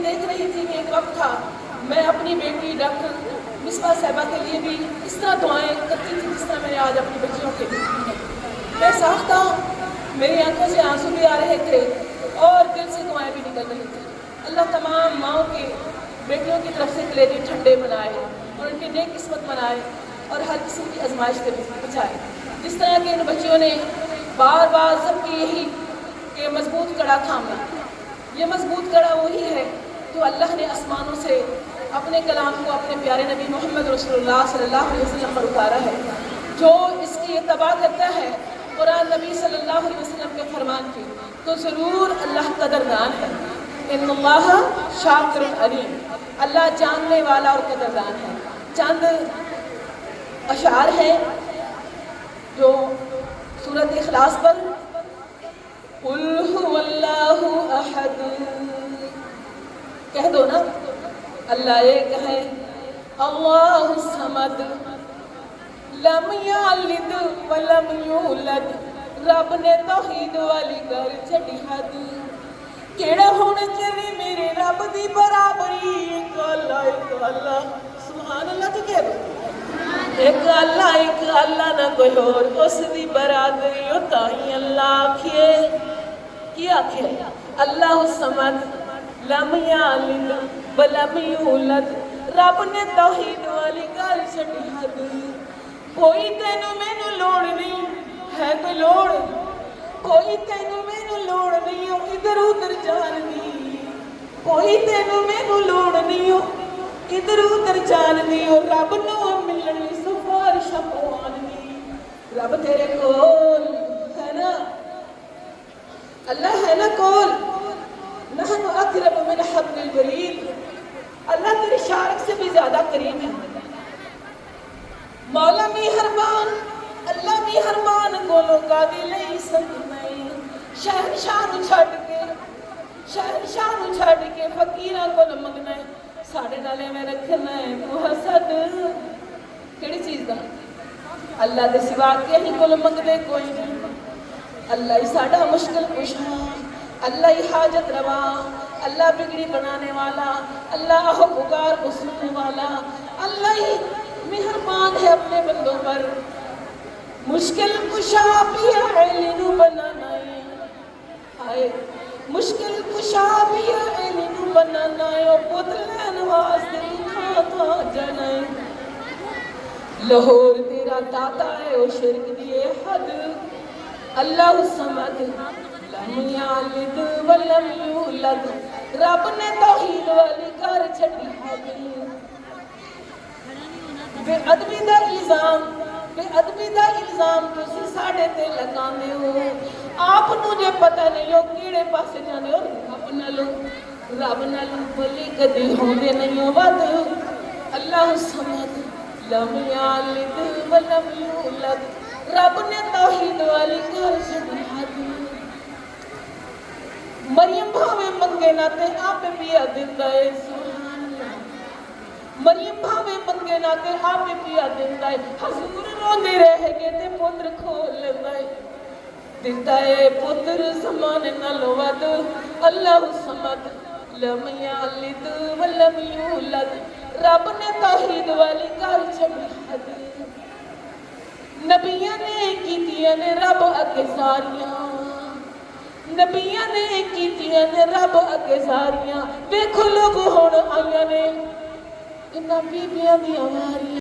دیکھ رہی تھی کہ ایک وقت تھا میں اپنی بیٹی ڈاکٹر مصباح صاحبہ کے لیے بھی اس طرح دعائیں کرتی تھی جس طرح میں نے آج اپنی بچیوں کے لیے کی ہیں. میں ساختہ میری آنکھوں سے آنسو بھی آ رہے تھے اور دل سے دعائیں بھی نکل رہی تھیں. اللہ تمام ماؤں کے بیٹیوں کی طرف سے کلیجے ٹھنڈے بنائے اور ان کی نیک قسمت بنائے اور ہر قسم کی آزمائش سے بچائے. جس طرح کہ ان بچیوں نے بار بار سب کی یہی کہ مضبوط کڑا تھامنا. یہ مضبوط کڑا وہی ہے تو اللہ نے آسمانوں سے اپنے کلام کو اپنے پیارے نبی محمد رسول اللہ صلی اللہ علیہ وسلم پر اتارا ہے. جو اس کی اتباع کرتا ہے قرآن نبی صلی اللہ علیہ وسلم کے فرمان کی تو ضرور اللہ قدردان ہے. ان اللہ شاکر علیم. اللہ جاننے والا اور قدردان ہے. چند اشعار ہیں جو سورۃ اخلاص پر قل هو اللہ احد کہہ دو نا. اللہ ایک ہے اللہ الصمد لم یلد ولم یولد. رب نے توحید والی گل چھڈی حد. کیڑا ہونا چاہیے میرے رب دی برابری. ایک اللہ سبحان اللہ تو کہہ دو. ایک اللہ نہ کوئی اور اس دی برادری ہو تاہی اللہ آکھیے. کی آکھیے اللہ الصمد لم یلد ولم یولد. رب نے توحید والی گل چھڈی حد. کوئی تینوں مینوں لوڑ نہیں ہے کوئی لوڑ. کوئی تینوں مینوں لوڑ نہیں ہو ادھر ادھر جان دی. کوئی تینوں مینوں لوڑ نہیں ہو ادھر ادھر جان دی. اور رب نو ملن سفارش پوان دی. رب تیرے کول ہے نا. اللہ ہے نا کول. نحن اقرب من حبل الورید. اللہ تیری شارک سے بھی زیادہ قریب ہے. مولا مہربان اللہ مہربان کولو قادی لئی سکنے. شہنشاہ نو چھڈ کے فقیراں کول منگنا ہے. ساڈے نالے میں رکھنا ہے تو حسد کیڑی چیز دا. اللہ دے سوا کہیں کول منگدے کوئی نہیں. اللہ ہی ساڈا مشکل کشا. اللہ ہی حاجت روا. اللہ بگڑی بنانے والا. اللہ آہ پکار کو سننے والا. اللہ ہی مہربان ہے اپنے بندوں پر. مشکل کشا بھی علی نو بنانا ہے. آئے مشکل کشا بھی علی نو بنانا ہے. اور پتلین واسطے تھا تھا جانا ہے. لاہور تیرا داتا ہے او شرک دیے حد. اللہ الصمد لم یلد ولم یولد. رب نے توحید والی گل چھڈی حد. بے ادبی دا الزام تسی ساڈے تے لگاندے ہو. آپ نو جے پتہ نہیں ہو کیڑے پاسے جاندے ہو. رب نال بلی کدی ہوندے نہیں ہو ود. اللہ الصمد لم یلد ولم یولد. رب نے توحید والی گل چھڈی حد. مریم بھاوے منگے نہ تے آپ پیا دیندا ہے. مریم بھاوے منگے نہ تے آپ پیا دیندا ہے. حضور روندے رہ گئے تے پتر کھول لیندا ہے. دیندا ہے پتر زمانے نالوں ود. اللہ الصمد لم یلد ولم یولد. رب نے توحید والی گل چھڈی حد. نبیاں نے کیتیاں نے رب اگے ساریاں. نبیاں نے کیتیاں نے رب اگے ساریاں. دیکھو لوگ ہن آئیاں نے انہاں بیبیاں دیاں واریاں.